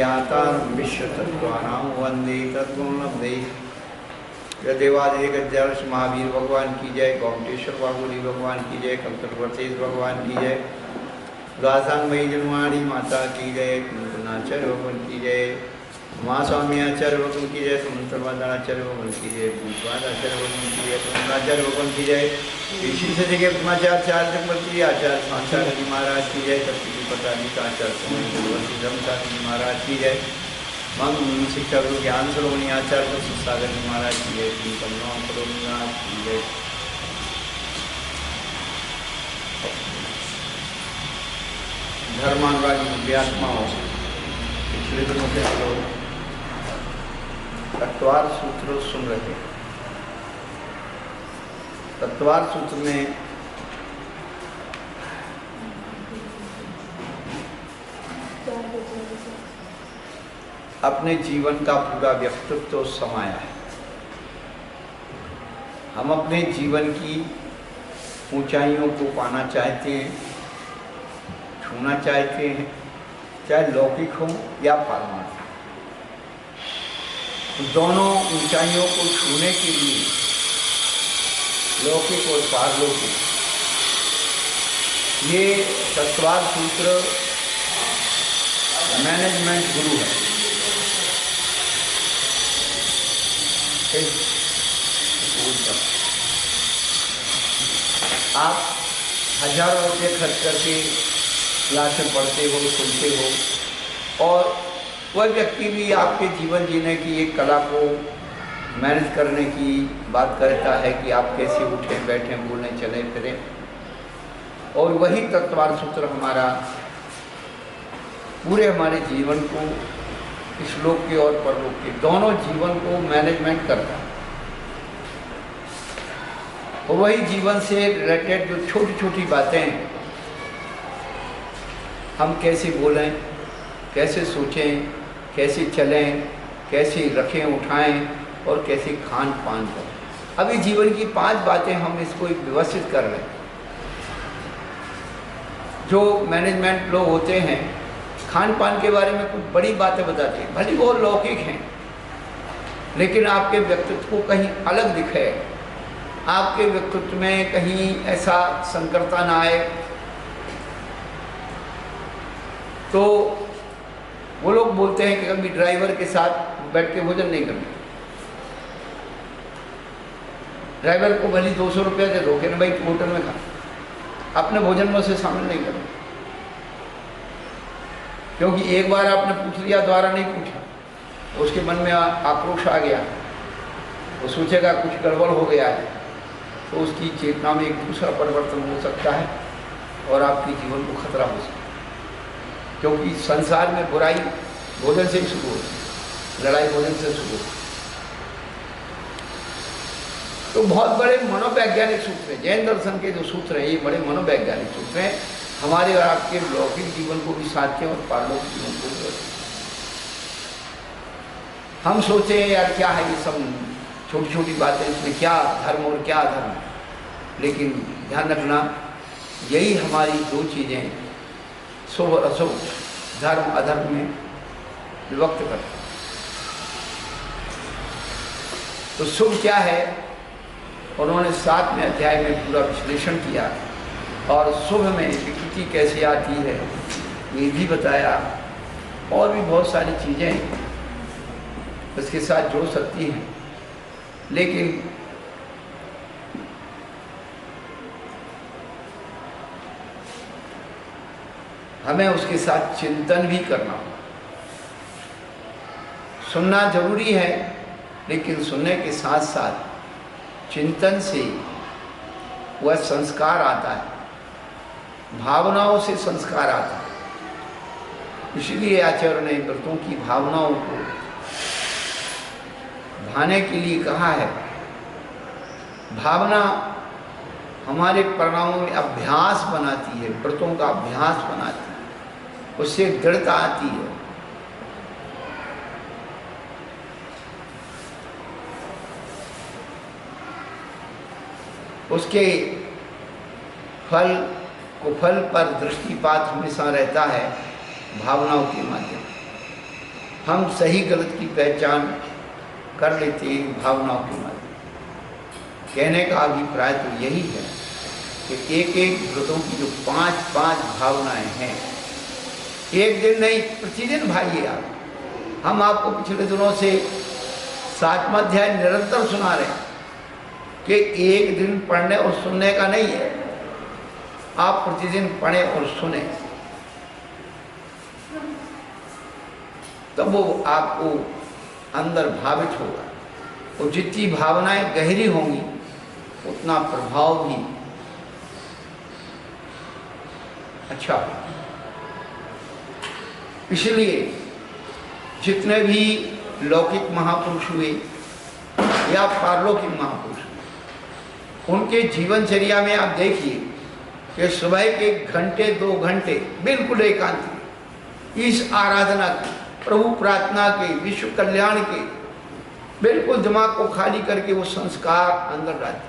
ज्ञातारं विश्वतत्त्वानां वन्दे तत्त्वमलब्धे। देवादिदेव महावीर भगवान की जय, गोमटेश्वर बाहुली भगवान की जय, कल्पतरुवर्तेश भगवान की जय, द्वासांगमयी जन्माणी माता की जय, कुंकुनाचार्य भगवान की जय, उमा स्वामी आचार्य भगवान की जय, सुमंत्रवादाचार्य भगवान की जय, भूतवादाचार्य भगवान की जय, सुमंत्राचार्य भगवान की जय, ऋषि से जगह पद्माचार्य चक्रवर्ती आचार्य स्वाचार्य जी महाराज की जय, कत्ती पताचार्य स्वामी धर्मचार्य जी महाराज की जय, मंग शिक्षा गुरु ज्ञान सरोवणी आचार्य सागर जी महाराज की जय, करुणानाथ की जय। धर्मानुरागी दिव्यात्माओं पिछले दिनों से हम लोग तत्वार सूत्र सुन रहे हैं। तत्वार सूत्र में अपने जीवन का पूरा व्यक्तित्व समाया है। हम अपने जीवन की ऊंचाइयों को पाना चाहते हैं, छूना चाहते हैं, चाहे लौकिक हो या पारमार्थिक। दोनों ऊंचाइयों को छूने के लिए लौकिक और पारलौकिक ये तत्वार सूत्र मैनेजमेंट गुरु है। आप हजारों रुपये खर्च करके क्लासें पढ़ते हो, सुनते हो, और वह व्यक्ति भी आपके जीवन जीने की एक कला को मैनेज करने की बात करता है कि आप कैसे उठें, बैठें, बोलें, चलें, फिरें। और वही तत्वार सूत्र हमारा पूरे हमारे जीवन को, इस लोक के और परलोक के दोनों जीवन को मैनेजमेंट करता है। और वही जीवन से रिलेटेड जो छोटी छोटी बातें हैं, हम कैसे बोलें, कैसे सोचें, कैसे चलें, कैसे रखें उठाएं और कैसे खान पान करें। अभी जीवन की 5 बातें हम इसको एक व्यवस्थित कर रहे हैं। जो मैनेजमेंट लोग होते हैं खान पान के बारे में कुछ बड़ी बातें बताते हैं, भले वो लौकिक हैं, लेकिन आपके व्यक्तित्व को कहीं अलग दिखे, आपके व्यक्तित्व में कहीं ऐसा संकरता ना आए, तो वो लोग बोलते हैं कि कभी ड्राइवर के साथ बैठ के भोजन नहीं करना। ड्राइवर को भले 200 रुपया दे दो कि ना भाई होटल में खा, अपने भोजन में उसे शामिल नहीं करना। क्योंकि एक बार आपने पूछ लिया, द्वारा नहीं पूछा, उसके मन में आक्रोश आ गया, वो सोचेगा कुछ गड़बड़ हो गया है, तो उसकी चेतना में एक दूसरा परिवर्तन हो सकता है और आपके जीवन को खतरा हो सकता है। क्योंकि संसार में बुराई भोजन से ही शुरू होती, लड़ाई भोजन से शुरू होती। तो बहुत बड़े मनोवैज्ञानिक सूत्र हैं, जैन दर्शन के जो सूत्र हैं, ये बड़े मनोवैज्ञानिक सूत्र हैं, हमारे और आपके लौकिक जीवन को भी साथ और पारलौकिक जीवन को भी। हम सोचे यार क्या है ये सब छोटी छोटी बातें, इसमें क्या धर्म और क्या अधर्म, लेकिन ध्यान रखना यही हमारी 2 चीज़ें शुभ और अशुभ, धर्म अधर्म में विभक्त करते। तो शुभ क्या है, उन्होंने 7वें अध्याय में पूरा विश्लेषण किया, और शुभ में विकृति कैसे आती है ये भी बताया, और भी बहुत सारी चीज़ें उसके साथ जोड़ सकती हैं। लेकिन हमें उसके साथ चिंतन भी करना होगा। सुनना जरूरी है, लेकिन सुनने के साथ साथ चिंतन से वह संस्कार आता है, भावनाओं से संस्कार आता है। इसलिए आचार्य ने व्रतों की भावनाओं को भाने के लिए कहा है। भावना हमारे परिणामों में अभ्यास बनाती है, व्रतों का अभ्यास बनाती है, उससे दृढ़ता आती है। उसके फल कुफल पर दृष्टिपात हमेशा रहता है भावनाओं के माध्यम। हम सही गलत की पहचान कर लेते हैं भावनाओं के माध्यम। कहने का अभिप्राय तो यही है कि एक एक व्रतों की जो 5-5 भावनाएं हैं, एक दिन नहीं प्रतिदिन भाइये आप। हम आपको पिछले दिनों से 7वां अध्याय निरंतर सुना रहे हैं कि एक दिन पढ़ने और सुनने का नहीं है, आप प्रतिदिन पढ़ें और सुने, तब वो आपको अंदर भावित होगा। और जितनी भावनाएं गहरी होंगी उतना प्रभाव भी अच्छा होगा। इसलिए जितने भी लौकिक महापुरुष हुए या पारलौकिक महापुरुष, उनके जीवनचर्या में आप देखिए कि सुबह के घंटे 2 घंटे बिल्कुल एकांत इस आराधना की, प्रभु प्रार्थना के, विश्व कल्याण के, बिल्कुल दिमाग को खाली करके वो संस्कार अंदर डालते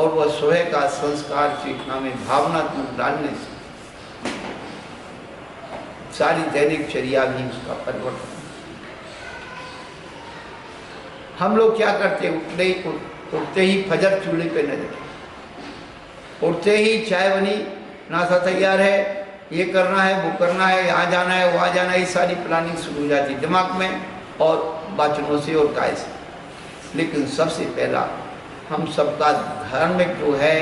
और वह सुबह का संस्कार चेतना में भावनात्मक डालने से सारी दैनिक चर्या भी उसका परिवर्तन। हम लोग क्या करते, उठते ही फजर चूल्हे पे नजर, उठते ही चाय बनी, नाश्ता तैयार है, ये करना है, वो करना है, यहाँ जाना है, वहाँ जाना है, ये सारी प्लानिंग शुरू हो जाती दिमाग में और वाचनों से और काय से। लेकिन सबसे पहला हम सबका धार्मिक जो है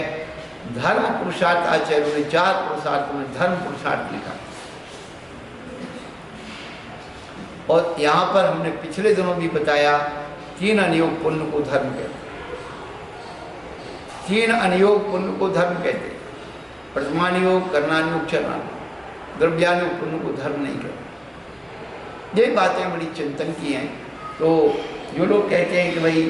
धर्म पुरुषार्थ, आचार्यों ने 4 पुरुषार्थ में धर्म पुरुषार्थ लिखा। और यहाँ पर हमने पिछले दिनों भी बताया 3 अनियोग पुण्य को धर्म कहते, 3 अनियोग पुण्य को धर्म कहते। प्रथमानियोग, करणानियोग, चरणानियोग। द्रव्यानियोग पुण्य को धर्म नहीं कहते। ये बातें बड़ी चिंतन की हैं। तो जो लोग कहते हैं कि भाई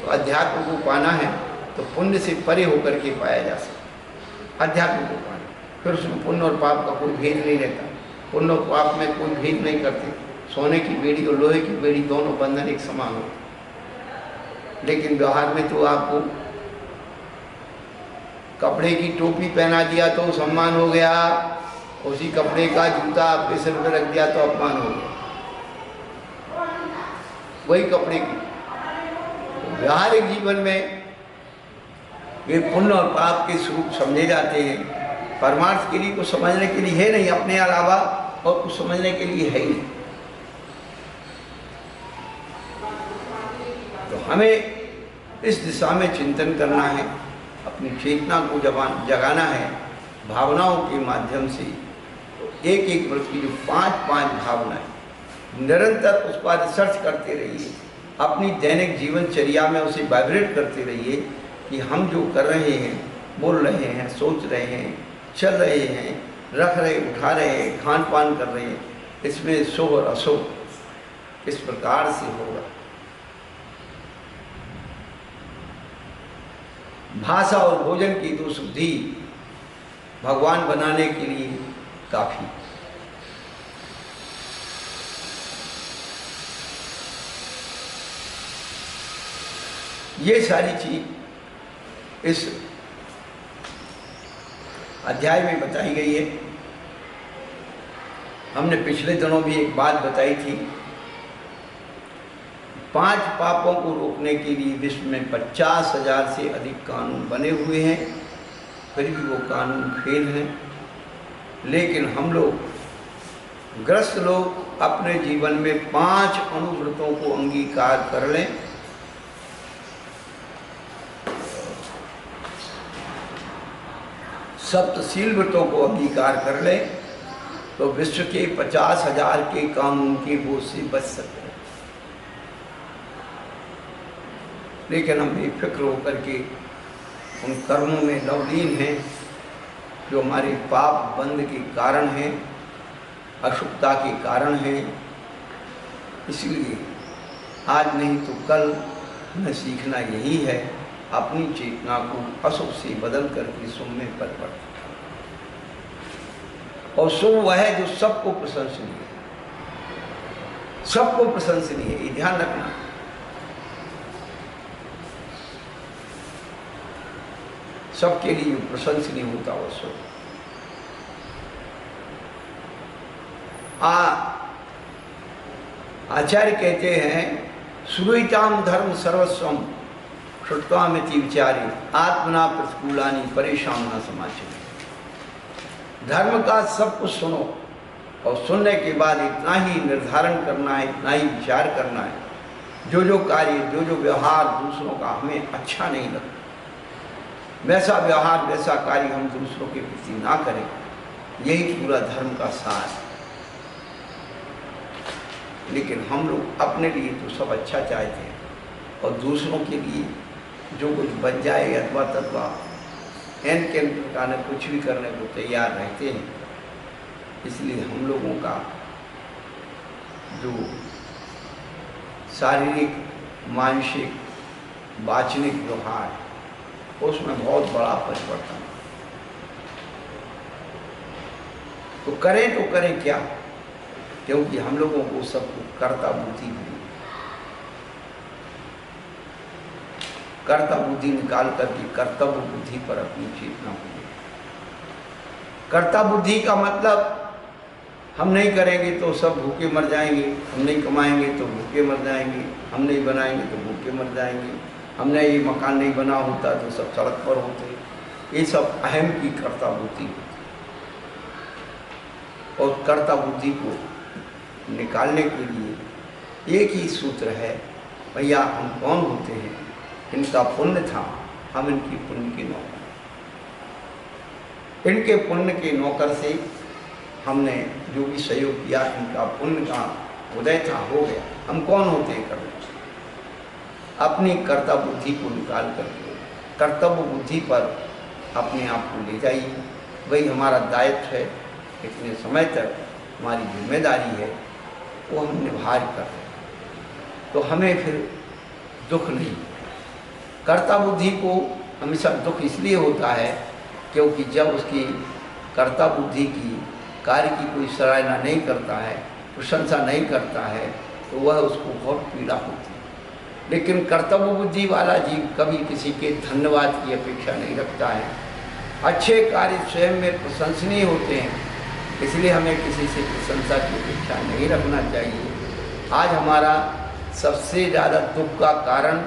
अध्यात्म को पाना है तो पुण्य से परे होकर के पाया जा सकता, अध्यात्म को पाना, फिर उसमें पुण्य और पाप का कोई भेद नहीं रहता, पुण्य और पाप में कोई भेद नहीं करते। सोने की बेड़ी और लोहे की बेड़ी दोनों बंधन एक समान होते। लेकिन व्यवहार में तो आपको कपड़े की टोपी पहना दिया तो सम्मान हो गया, उसी कपड़े का जूता आपके सिर पर रख दिया तो अपमान हो गया। वही कपड़े की व्यवहारिक जीवन में ये पुण्य और पाप के स्वरूप समझे जाते हैं। परमार्थ के लिए कुछ समझने के लिए है नहीं, अपने अलावा और कुछ समझने के लिए है ही नहीं। तो हमें इस दिशा में चिंतन करना है, अपनी चेतना को जगाना है भावनाओं के माध्यम से। एक एक व्रत की जो 5-5 भावनाएं निरंतर उस पर रिसर्च करते रहिए, अपनी दैनिक जीवनचर्या में उसे वाइब्रेट करते रहिए कि हम जो कर रहे हैं, बोल रहे हैं, सोच रहे हैं, चल रहे हैं, रख रहे, उठा रहे हैं, खान पान कर रहे हैं, इसमें शुभ और अशुभ इस प्रकार से होगा। भाषा और भोजन की तो शुद्धि भगवान बनाने के लिए काफी। ये सारी चीज इस अध्याय में बताई गई है। हमने पिछले दिनों भी एक बात बताई थी, 5 पापों को रोकने के लिए विश्व में 50,000 से अधिक कानून बने हुए हैं, फिर भी वो कानून फेल हैं। लेकिन हम लोग ग्रस्त लोग अपने जीवन में 5 अनुव्रतों को अंगीकार कर लें, सप्तशील व्रतों को अंगीकार कर ले तो विश्व के 50,000 के कानून के बोझ से बच सकते हैं। लेकिन हम बेफिक्र होकर के उन कर्मों में लवलीन हैं जो हमारे पाप बंध के कारण हैं, अशुभता के कारण हैं। इसलिए आज नहीं तो कल हमें सीखना यही है, अपनी चेतना को अशुभ से बदल करके शुभ में परिवर्तित। और शुभ वह है जो सबको प्रशंसनीय है, सबको प्रशंसनीय है, ये ध्यान रखना। सबके लिए प्रशंसनीय होता वो शुभ। आचार्य कहते हैं श्रूयताम धर्म सर्वस्वम श्रुत्वामिति विचारे आत्मना प्रतिकूलानि परेशान न समाचरे। धर्म का सब कुछ सुनो और सुनने के बाद इतना ही निर्धारण करना है, इतना ही विचार करना है, जो कार्य जो व्यवहार दूसरों का हमें अच्छा नहीं लगता, वैसा व्यवहार वैसा कार्य हम दूसरों के प्रति ना करें। यही पूरा धर्म का सार है। लेकिन हम लोग अपने लिए तो सब अच्छा चाहते हैं और दूसरों के लिए जो कुछ बन जाए अथवा तथवा एन के प्रकार कुछ भी करने को तैयार रहते हैं। इसलिए हम लोगों का जो शारीरिक, मानसिक, वाचनिक व्यवहार है उसमें बहुत बड़ा परिवर्तन। तो करें क्या, क्योंकि हम लोगों को सबको कर्ता बुद्धि हुई, कर्ता बुद्धि निकाल करके कर्तव्य बुद्धि पर अपनी चेतना हुई। कर्ता बुद्धि का मतलब हम नहीं करेंगे तो सब भूखे मर जाएंगे, हम नहीं कमाएंगे तो भूखे मर जाएंगे, हम नहीं बनाएंगे तो भूखे मर जाएंगे, हमने ये मकान नहीं बना होता तो सब सड़क पर होते। ये सब अहम की कर्ता बुद्धि होती। और कर्ता बुद्धि को निकालने के लिए एक ही सूत्र है, भैया हम कौन होते हैं, इनका पुण्य था, हम इनकी पुण्य के नौकर, इनके पुण्य के नौकर से हमने जो भी सहयोग किया, इनका पुण्य का उदय था, हो गया। हम कौन होते हैं कर्म, अपनी कर्ता बुद्धि को निकाल करके कर्तव्य बुद्धि पर अपने आप को ले जाइए। वही हमारा दायित्व है, इतने समय तक हमारी जिम्मेदारी है, वो हम निभा कर रहे हैं। तो हमें फिर दुख नहीं। कर्ता बुद्धि को हमेशा दुख इसलिए होता है क्योंकि जब उसकी कर्ता बुद्धि की कार्य की कोई सराहना नहीं करता है, प्रशंसा नहीं करता है, तो वह उसको बहुत पीड़ा होती है। लेकिन कर्तव्य बुद्धि वाला जीव कभी किसी के धन्यवाद की अपेक्षा नहीं रखता है। अच्छे कार्य स्वयं में प्रशंसनीय होते हैं, इसलिए हमें किसी से प्रशंसा की अपेक्षा नहीं रखना चाहिए। आज हमारा सबसे ज़्यादा दुख का कारण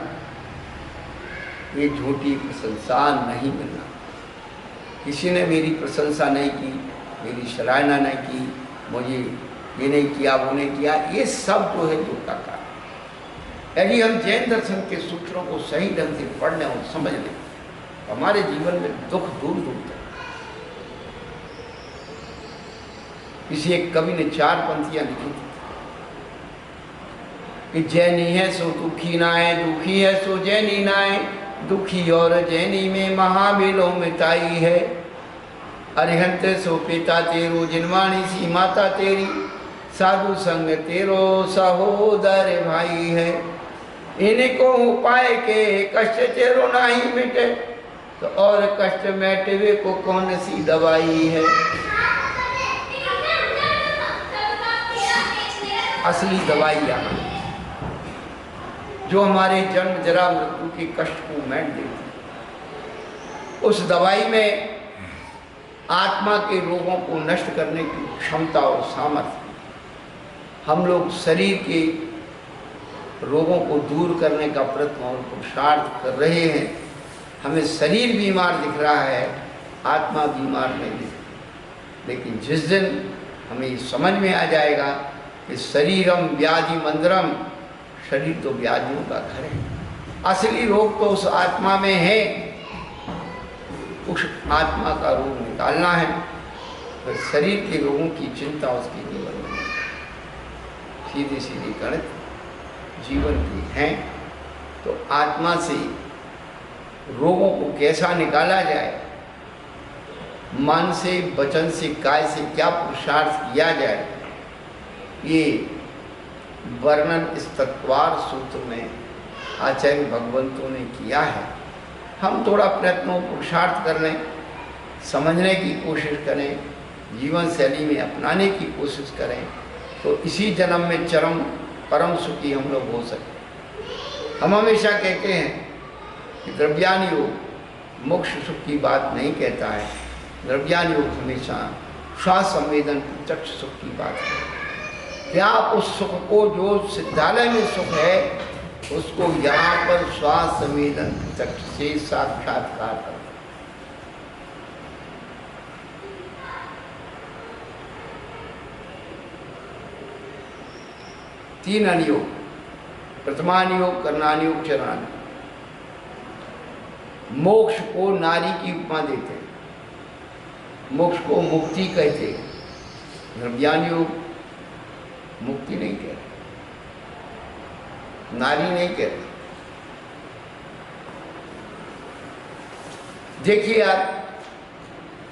ये झूठी प्रशंसा नहीं मिलना। किसी ने मेरी प्रशंसा नहीं की, मेरी सराहना नहीं की, मुझे ये नहीं किया, वो नहीं किया, ये सब जो है दुख का कारण। यदि हम जैन दर्शन के सूत्रों को सही ढंग से पढ़ लें और समझ लें, हमारे जीवन में दुख दूर दूर तक। किसी एक कवि ने 4 पंक्तियां लिखी थी कि जैनी है सो दुखी नाए, दुखी है सो जैनी नाए, दुखी और जैनी में महाबेलो मिताई है। अरिहंत सो पिता तेरो, जिनवाणी सी माता तेरी, साधु संग तेरो सहोदर भाई है। इनको उपाय के कष्ट तेरो नहीं मिटे, तो और कष्ट मिटवे को कौन सी दवाई है। असली दवाई यहाँ जो हमारे जन्म जरा मृत्यु के कष्ट को मिट देती। उस दवाई में आत्मा के रोगों को नष्ट करने की क्षमता और सामर्थ्य। हम लोग शरीर के रोगों को दूर करने का प्रयत्न और पुरुषार्थ कर रहे हैं। हमें शरीर बीमार दिख रहा है, आत्मा बीमार नहीं दिख। लेकिन जिस दिन हमें समझ में आ जाएगा कि शरीरम व्याधि मंदिरम, शरीर तो व्याधियों का घर है, असली रोग तो उस आत्मा में है, उस आत्मा का रोग निकालना है। तो शरीर के रोगों की चिंता उसके जीवन में सीधी सीधी गणित जीवन की है। तो आत्मा से रोगों को कैसा निकाला जाए, मन से, वचन से, काय से क्या पुरुषार्थ किया जाए, ये वर्णन इस तत्वार सूत्र में आचार्य भगवंतों ने किया है। हम थोड़ा प्रयत्नों पुरुषार्थ कर लें, समझने की कोशिश करें, जीवन शैली में अपनाने की कोशिश करें, तो इसी जन्म में चरम परम सुखी हम लोग हो सके। हम हमेशा कहते हैं कि द्रव्यान योग मोक्ष सुख की बात नहीं कहता है। द्रव्यान योग हमेशा स्वास्थ्य संवेदन प्रत्यक्ष सुख की बात है। क्या उस सुख को, जो सिद्धालय में सुख है, उसको यहाँ पर श्वास संवेदन चक्षु से साक्षात्कार कर। तीन अनुयोग, प्रथमानुयोग, करणानुयोग, चरणानुयोग। मोक्ष को नारी की उपमा देते हैं, मोक्ष को मुक्ति कहते हैं। द्रव्यानुयोग मुक्ति नहीं कहते, नारी नहीं कहते। देखिए आप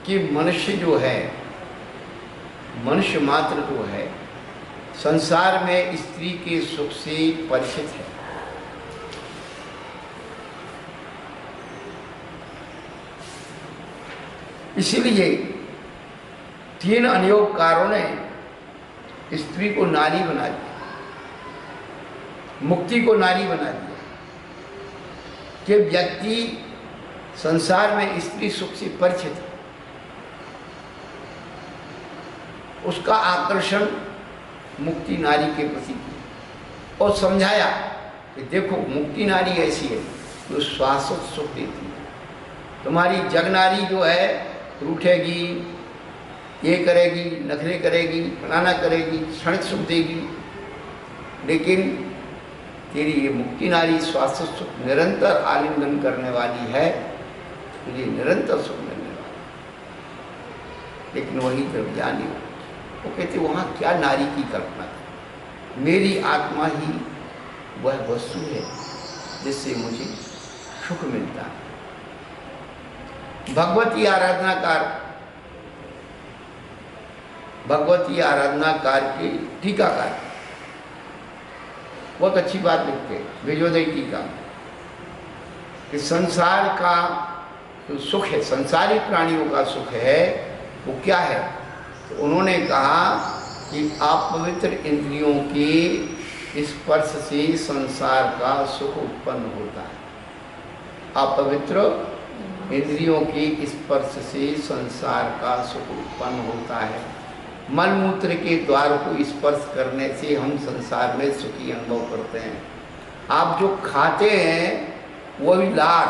कि मनुष्य जो है, मनुष्य मात्र जो है, संसार में स्त्री के सुख से परिचित है। इसीलिए तीन अनुयोगकारों ने स्त्री को नारी बना दिया, मुक्ति को नारी बना दिया, कि व्यक्ति संसार में स्त्री सुख से परिचित है, उसका आकर्षण मुक्ति नारी के प्रति किया और समझाया कि देखो मुक्ति नारी ऐसी है जो शाश्वत सुख देती है। तुम्हारी जग नारी जो है रूठेगी, ये करेगी, नखरे करेगी, फलाना करेगी, क्षणिक सुख देगी, लेकिन तेरी ये मुक्ति नारी शाश्वत सुख निरंतर आलिंगन करने वाली है, तुझे निरंतर सुख मिलने वाला। लेकिन वही द्रव्यानी, वो कहते वहाँ क्या नारी की कल्पना है, मेरी आत्मा ही वह वस्तु है जिससे मुझे सुख मिलता है। भगवती आराधनाकार के टीकाकार बहुत अच्छी बात लिखते हैं, विजयोदय टीका, कि संसार का जो सुख है, संसारी प्राणियों का सुख है, वो क्या है? तो उन्होंने कहा कि अपवित्र इंद्रियों के स्पर्श से संसार का सुख उत्पन्न होता है। अपवित्र इंद्रियों के स्पर्श से संसार का सुख उत्पन्न होता है। मलमूत्र के द्वार को स्पर्श करने से हम संसार में सुखी अनुभव करते हैं। आप जो खाते हैं वो भी लाल,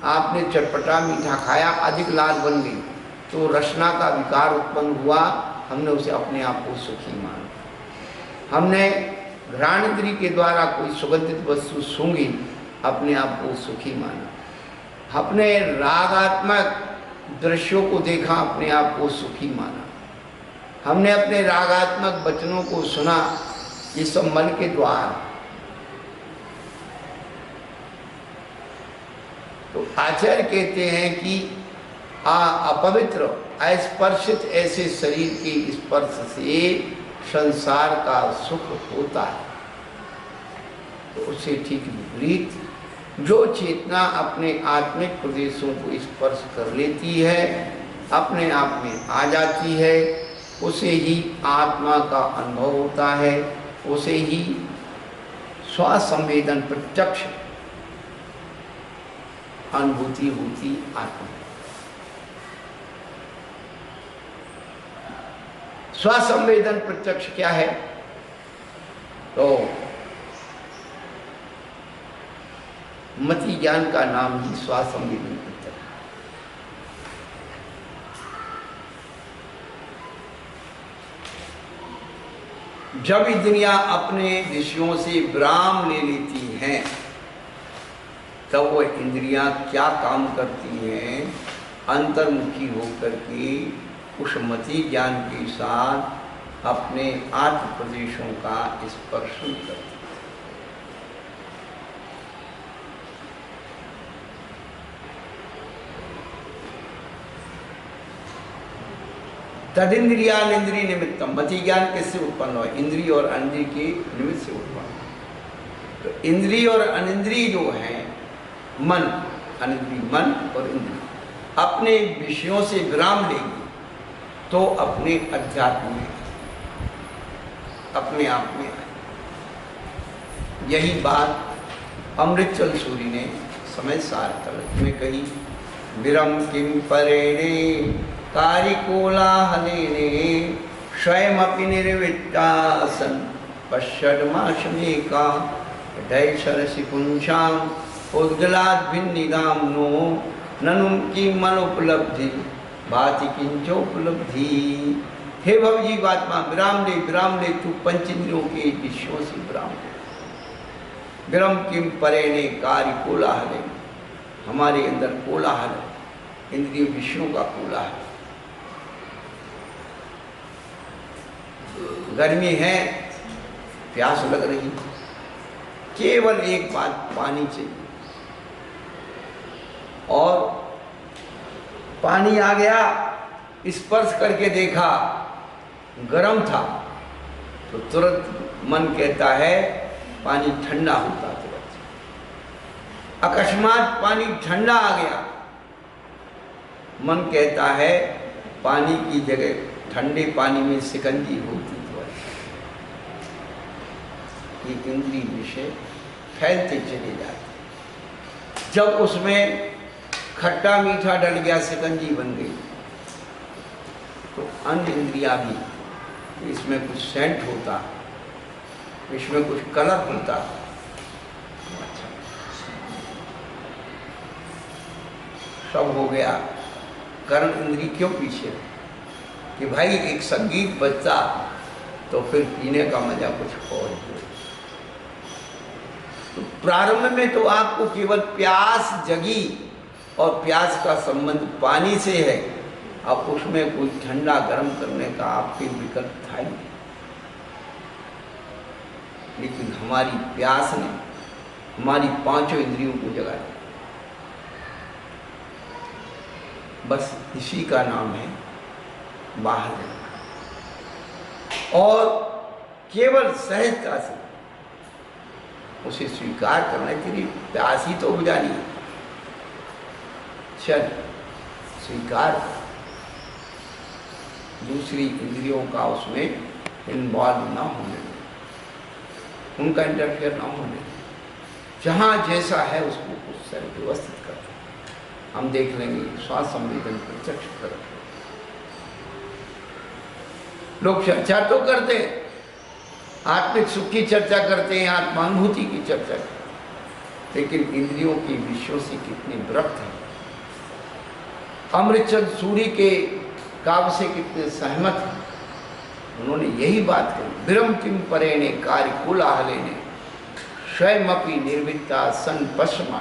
आपने चटपटा मीठा खाया, अधिक लाल बन गई तो रसना का विकार उत्पन्न हुआ, हमने उसे अपने आप को सुखी माना। हमने घ्राणेंद्रिय के द्वारा कोई सुगंधित वस्तु सूंघी, अपने आप को सुखी माना। अपने रागात्मक दृश्यों को देखा, अपने आप को सुखी माना। हमने अपने रागात्मक वचनों को सुना, ये सब मन के द्वार। तो आचार्य कहते हैं कि अपवित्र अस्पर्शित ऐसे शरीर के स्पर्श से संसार का सुख होता है। तो उससे ठीक विपरीत जो चेतना अपने आत्मिक प्रदेशों को स्पर्श कर लेती है, अपने आप में आ जाती है, उसे ही आत्मा का अनुभव होता है, उसे ही स्वसंवेदन प्रत्यक्ष अनुभूति होती आत्मा। स्वसंवेदन प्रत्यक्ष क्या है? तो मति ज्ञान का नाम ही स्वसंवेदन प्रत्यक्ष। जब इंद्रियां अपने विषयों से विराम ले लेती हैं, तब वह इंद्रियां क्या काम करती हैं? अंतर्मुखी होकर के उस मति ज्ञान के साथ अपने आत्म प्रदेशों का स्पर्शन करती। तदिंद्रियान इंद्रिय निमित्तम, मति ज्ञान किससे उत्पन्न हो? इंद्रिय और अनिंद्रिय के निमित्त से उत्पन्न। तो इंद्रिय और अनिंद्रिय जो है, मन, अनिंद्रिय मन और इंद्रिय अपने विषयों से विराम लेगी तो अपने अध्यात्म में, अपने आप में आए। यही बात अमृतचंद सूरी ने समय सार कल में कही। विरम किम परेणे कारिकोलाहलेने स्वयमपि निर्वित्तासन पश्यन्माशमेका दैशरसि पुंसाम उद्गलाद्भिन्निदाम नो ननु किमन उपलब्धि भाति किंचोपलब्धि। हे भवजीवात्मा विराम ले तू पंचेंद्रियों के विषयों से विराम ले। विरम किम परे ने कार्य कोलाहल, हमारे अंदर कोलाहल, इंद्रिय विषयों का कोलाहल। गर्मी है, प्यास लग रही, केवल एक बात पानी चाहिए, और पानी आ गया, स्पर्श करके देखा गर्म था तो तुरंत मन कहता है पानी ठंडा होता। तुरंत अकस्मात पानी ठंडा आ गया, मन कहता है पानी की जगह ठंडे पानी में शिकंजी होती। ये इंद्रिय विषय फैलते चले जाते। जब उसमें खट्टा मीठा डल गया, शिकंजी बन गई, तो अन्य इंद्रिया भी, इसमें कुछ सेंट होता, इसमें कुछ कलर होता, अच्छा सब हो गया। कर्ण इंद्रिय क्यों पीछे कि भाई एक संगीत बजता तो फिर पीने का मजा कुछ और हो। तो प्रारंभ में तो आपको केवल प्यास जगी और प्यास का संबंध पानी से है। अब उसमें कोई ठंडा गर्म करने का आपके विकल्प था ही, लेकिन हमारी प्यास ने हमारी पांचों इंद्रियों को जगा दिया। बस इसी का नाम है बाहर जाना, और केवल सहजता से उसे स्वीकार करना। तेरी प्यास ही तो बुझानी है, चल स्वीकार। दूसरी इंद्रियों का उसमें इन्वॉल्व ना होने, उनका इंटरफेयर ना होने, जहाँ जैसा है उसको उस से व्यवस्थित कर। हम देख लेंगे स्वास्थ्य संवेदन प्रत्यक्ष कर। लोग चर्चा तो करते हैं, आत्मिक सुख की चर्चा करते हैं, आत्मानुभूति की चर्चा करते हैं, लेकिन इंद्रियों के विषयों से कितने विरक्त हैं। अमृतचंद सूरी के काव्य से कितने सहमत हैं। उन्होंने यही बात कही, विरम किम परेणे कार्य कोलाहलेने स्वयमपि निर्वित्ता सन पश्मा।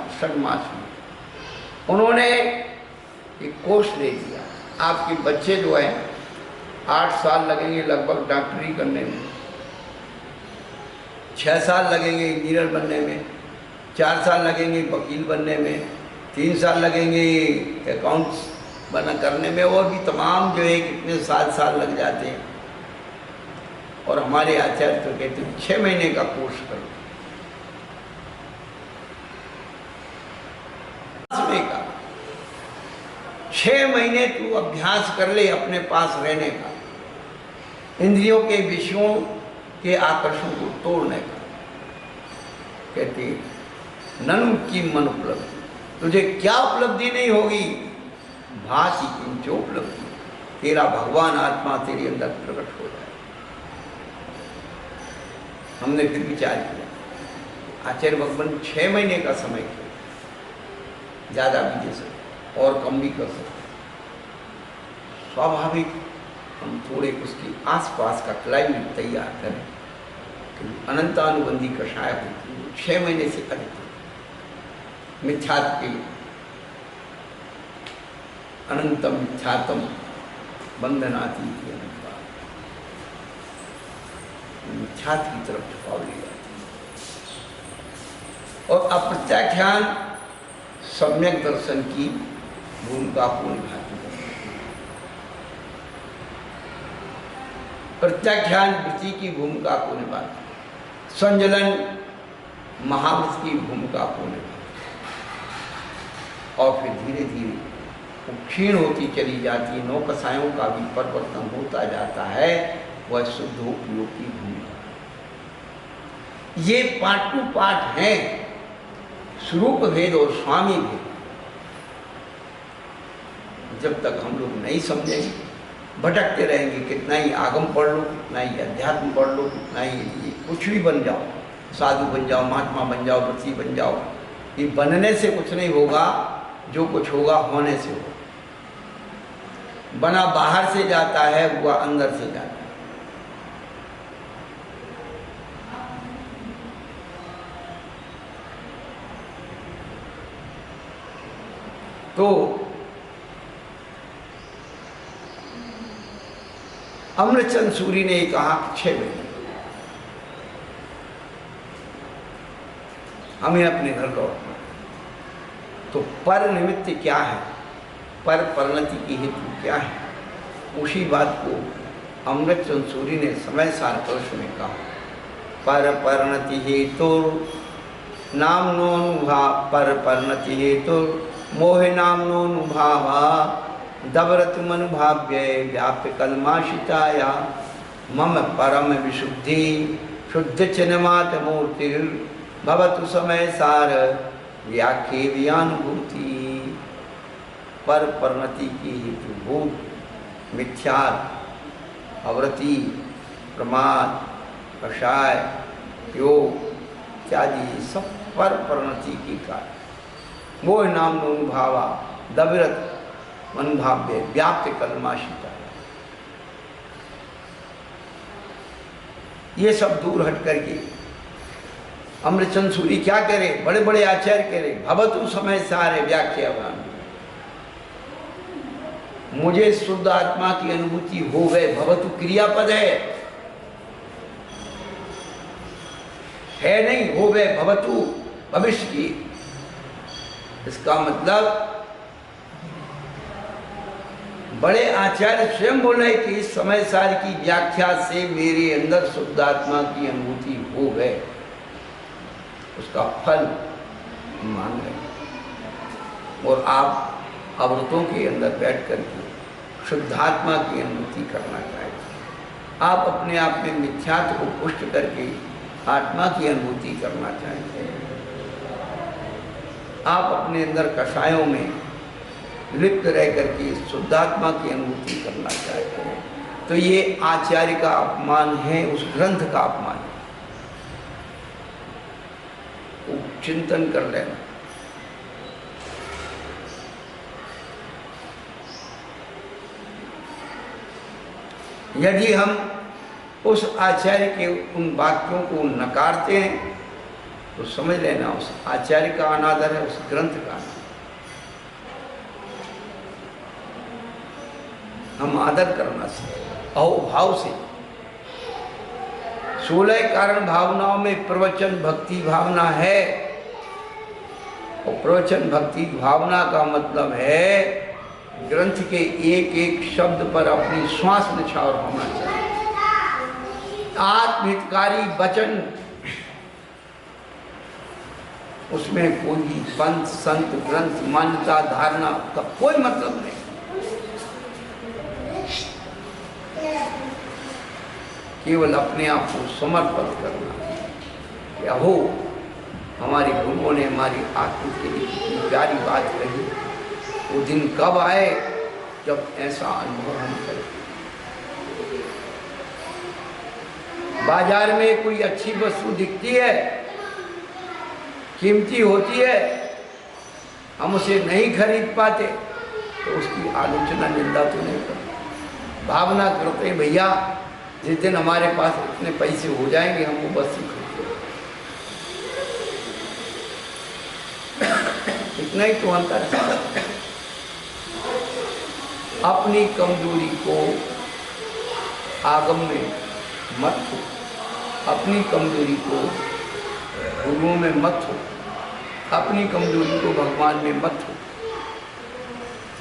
उन्होंने एक कोर्स ले दिया। आपके बच्चे जो हैं 8 साल लगेंगे लगभग डॉक्टरी करने में, 6 साल लगेंगे इंजीनियर बनने में, 4 साल लगेंगे वकील बनने में, 3 साल लगेंगे अकाउंट्स बना करने में, और भी तमाम जो है कितने साल लग जाते हैं। और हमारे आचार्य तो कहते हैं 6 महीने का कोर्स करो। का 6 महीने तू अभ्यास कर ले अपने पास रहने का, इंद्रियों के विषयों के आकर्षण को तोड़ने का। कहते ननु की मन उपलब्धि, तुझे क्या उपलब्धि नहीं होगी, भाषी किंचो उपलब्धि, तेरा भगवान आत्मा तेरे अंदर प्रकट हो जाए। हमने फिर विचार किया, आचार्य भगवान 6 महीने का समय किया, ज़्यादा भी दे सकते और कम भी कर सकते। स्वाभाविक हम थोड़े उसकी आसपास का क्लाइमेट तैयार करें। अनंतानुबंधी कषाय होती है, 6 महीने से अधिक मिथ्यात्व के अनंतम मिथ्यात्म बंधनाती थी, मिथ्यात्व की तरफ झुकाव ले जाती है। और अप्रत्याख्यान सम्यक दर्शन की भूमिका को निभाती है। प्रत्याख्यान वृत्ति की भूमिका को निभाती है, संजलन महावृत्ति की भूमिका को निभाती है, और फिर धीरे धीरे वो क्षीण होती चली जाती है। 9 कषायों का भी परिवर्तन होता जाता है, वह शुद्धोपयोग की भूमिका। ये पार्ट टू पार्ट हैं, स्वरूप भेद और स्वामी भेद। जब तक हम लोग नहीं समझेंगे, भटकते रहेंगे। कितना ही आगम पढ़ लो, कितना ही अध्यात्म पढ़ लो, कितना ही कुछ भी बन जाओ, साधु बन जाओ, महात्मा बन जाओ, व्रती बन जाओ, ये बनने से कुछ नहीं होगा। जो कुछ होगा होने से होगा। बना बाहर से जाता है, हुआ अंदर से जाता है। तो अमृतचंद सूरी ने कहा 6 महीने हमें अपने घर लौटना। तो पर निमित्त क्या है, पर परिणति की हेतु क्या है, उसी बात को अमृतचंद सूरी ने समय सार पुरुष में कहा। पर परिणति हेतु नाम नोनुभा, पर परिणति हेतु मोह नाम नोनुभावा, दबरत मनुभाव्य व्याप्य कलमाशिताया, मम परम विशुद्धि शुद्ध चिन्मात मूर्ति भवतु समय सार व्याख्ये व्यानुभूति। पर परिणति की हेतु भूत मिथ्यात्व, अवृत्ति, प्रमाद, कषाय, योग इत्यादि सब पर परिणति की कारण। मोह नाम अनुभावा, दबिरत अनुभाव्य व्याप्त कलमाशिता, ये सब दूर हट करके अमृतचंद सूरी क्या करे, बड़े बड़े आचार्य करे, भवतु समय सारे व्याख्यावान, मुझे शुद्ध आत्मा की अनुभूति हो गए। भवतु क्रियापद है नहीं, हो गए। भवतु भविष्य की, इसका मतलब बड़े आचार्य स्वयं बोले कि इस समय सार की व्याख्या से मेरे अंदर शुद्ध आत्मा की अनुभूति हो गए, उसका फल मान रहे। और आप अवृतों के अंदर बैठ करके शुद्धात्मा की अनुभूति करना चाहते, आप अपने आप में मिथ्यात्व को पुष्ट करके आत्मा की अनुभूति करना चाहते हैं, आप अपने अंदर कषायों में लिप्त रह करके शुद्धात्मा की अनुभूति करना चाहते हैं, तो ये आचार्य का अपमान है, उस ग्रंथ का अपमान है। तो चिंतन कर लेना। यदि हम उस आचार्य के उन वाक्यों को नकारते हैं तो समझ लेना उस आचार्य का अनादर है, उस ग्रंथ का अनादर। हम आदर करना सीखें अहोभाव से। 16 कारण भावनाओं में प्रवचन भक्ति भावना है, और प्रवचन भक्ति भावना का मतलब है ग्रंथ के एक एक शब्द पर अपनी श्वास निछावर होना चाहिए। आत्महितकारी वचन, उसमें कोई पंथ संत ग्रंथ मान्यता धारणा का कोई मतलब नहीं। केवल अपने आप को समर्पित करना। क्या हो, हमारे गुरुओं ने हमारी आत्मा के लिए कितनी प्यारी बात कही। वो दिन कब आए जब ऐसा अनुभव हम करें। बाजार में कोई अच्छी वस्तु दिखती है, कीमती होती है, हम उसे नहीं खरीद पाते तो उसकी आलोचना निंदा तो नहीं करते। भावना करते भैया जिस दिन हमारे पास इतने पैसे हो जाएंगे हम वो वस्तु खरीदेंगे। इतना ही तो अंतर है। अपनी कमजोरी को आगम में मत हो, अपनी कमजोरी को गुरुओं में मत हो, अपनी कमजोरी को भगवान में मत हो,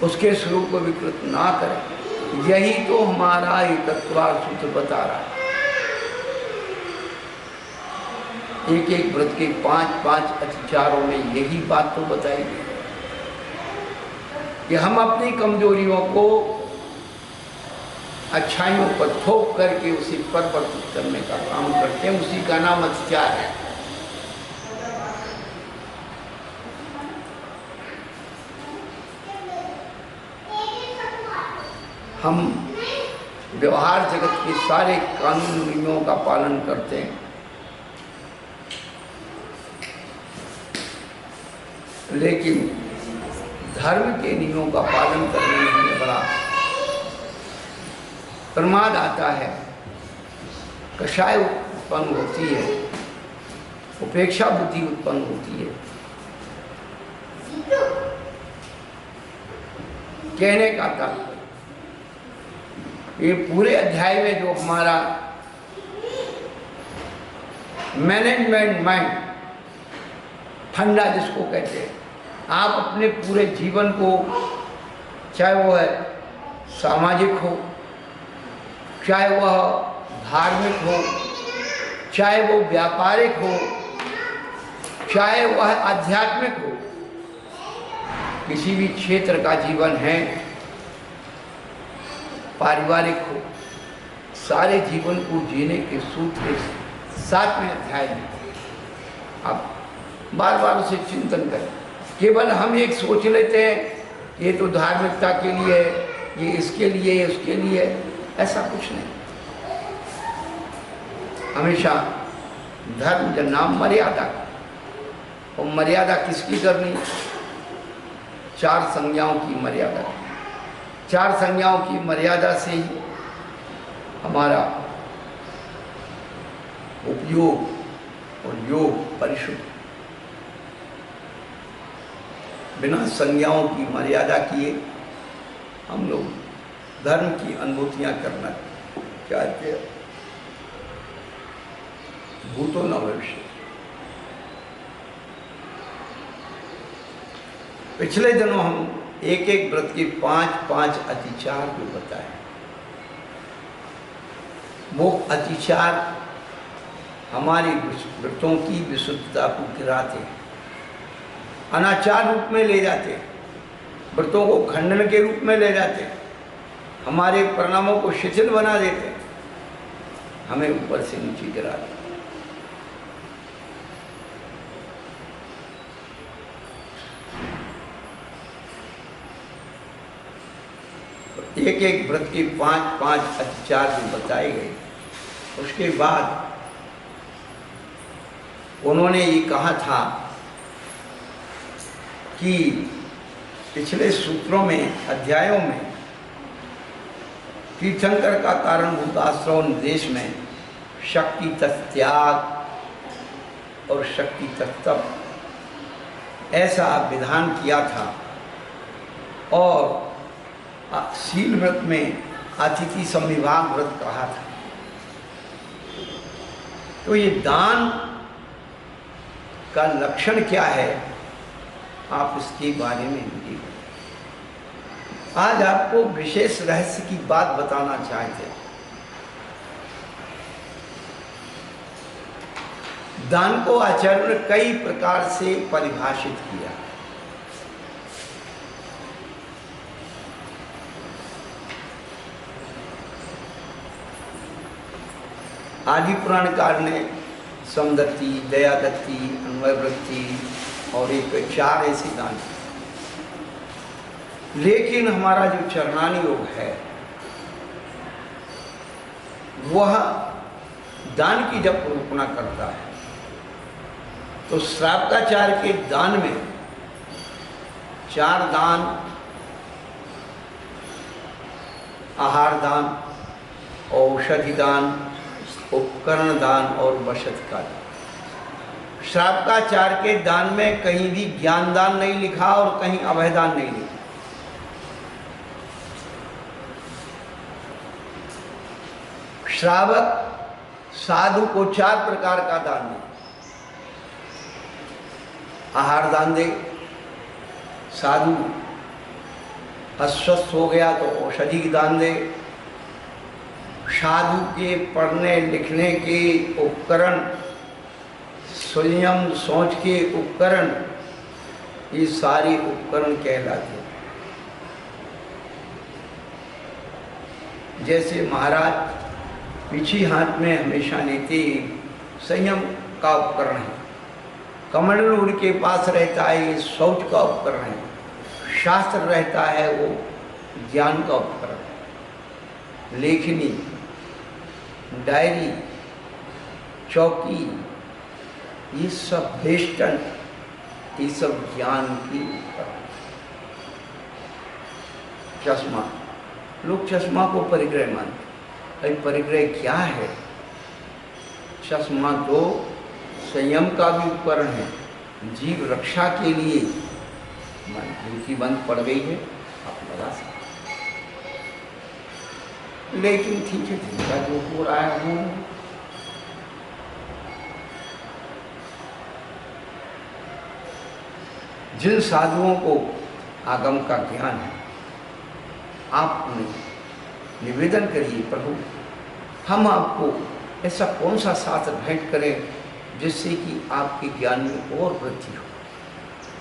उसके स्वरूप को विकृत ना करें। यही तो हमारा एकत्वार सूत्र बता रहा है। एक एक व्रत के 5-5 अतिचारों में यही बात तो बताई गई कि हम अपनी कमजोरियों को अच्छाइयों पर थोप करके उसे परिवर्तित करने का काम करते हैं। उसी का नाम अतिचार है। हम व्यवहार जगत के सारे कानून नियमों का पालन करते हैं, लेकिन धर्म के नियमों का पालन करने में हमें बड़ा प्रमाद आता है, कषाय उत्पन्न होती है, उपेक्षा बुद्धि उत्पन्न होती है। कहने का तात्पर्य ये पूरे अध्याय में जो हमारा मैनेजमेंट माइंड फंडा जिसको कहते हैं, आप अपने पूरे जीवन को, चाहे वो है सामाजिक हो, चाहे वह धार्मिक हो, चाहे वो व्यापारिक हो, चाहे वह आध्यात्मिक हो, किसी भी क्षेत्र का जीवन है, पारिवारिक हो, सारे जीवन को जीने के सूत्र 7वें अध्याय में आप बार बार उसे चिंतन करें। केवल हम एक सोच लेते हैं ये तो धार्मिकता के लिए है, ये इसके लिए, उसके लिए, ऐसा कुछ नहीं। हमेशा धर्म का नाम मर्यादा, और मर्यादा किसकी करनी? 4 संज्ञाओं की मर्यादा। 4 संज्ञाओं की मर्यादा से ही हमारा उपयोग और योग परिशुद्ध। बिना संज्ञाओं की मर्यादा किए हम लोग धर्म की अनुभूतियां करना चाहते हैं। भूतो न भविष्य। पिछले दिनों हम एक एक व्रत के 5-5 अतिचार को बताए। वो अतिचार हमारी व्रतों की विशुद्धता को गिराते हैं, अनाचार रूप में ले जाते हैं, व्रतों को खंडन के रूप में ले जाते हैं, हमारे परिणामों को शिथिल बना देते हैं, हमें ऊपर से नीचे गिरा देते हैं। एक एक व्रत के 5-5 अतिचार जो बताए गए, उसके बाद उन्होंने ये कहा था कि पिछले सूत्रों में, अध्यायों में तीर्थंकर का कारणभूत आश्रव निर्देश में शक्ति त्याग और शक्ति तप ऐसा विधान किया था, और शील व्रत में अतिथि संविभाग व्रत कहा था। तो ये दान का लक्षण क्या है, आप इसके बारे में भी आज आपको विशेष रहस्य की बात बताना चाहते हैं। दान को आचार्य ने कई प्रकार से परिभाषित किया। आदि पुराण काल ने समदत्ति, दयादत्ति, अन्वयवृत्ति और एक 4 ऐसे दान। लेकिन हमारा जो चरणानी योग है, वह दान की जब कल्पना करता है तो श्रावकाचार्य के दान में 4 दान, आहार दान, औषधि दान, उपकरण दान और वशत का दान। श्रावकाचार्य के दान में कहीं भी ज्ञान दान नहीं लिखा और कहीं अभय दान नहीं लिखा। श्रावक साधु को 4 प्रकार का दान दे। आहार दान दे, साधु अस्वस्थ हो गया तो औषधि दान दे, साधु के पढ़ने लिखने के उपकरण, संयम सोच के उपकरण, ये सारे उपकरण कहलाते हैं। जैसे महाराज पीछे हाथ में हमेशा लेते संयम का उपकरण है, कमंडलूर के पास रहता है ये शौच का उपकरण है, शास्त्र रहता है वो ज्ञान का उपकरण है। लेखनी, डायरी, चौकी, ये सब वेस्टर्न, ये सब ज्ञान की। चश्मा, लोग चश्मा को परिग्रह मानते। अरे परिग्रह क्या है? चश्मा तो संयम का भी उपकरण है, जीव रक्षा के लिए। मन खिड़की बंद पड़ गई है, आप लगा सकते, लेकिन ठीक है, जिनका जो हो रहा है वो। जिन साधुओं को आगम का ज्ञान है, आप उन्हें निवेदन करिए, प्रभु हम आपको ऐसा कौन सा शास्त्र भेंट करें जिससे कि आपके ज्ञान में और वृद्धि हो।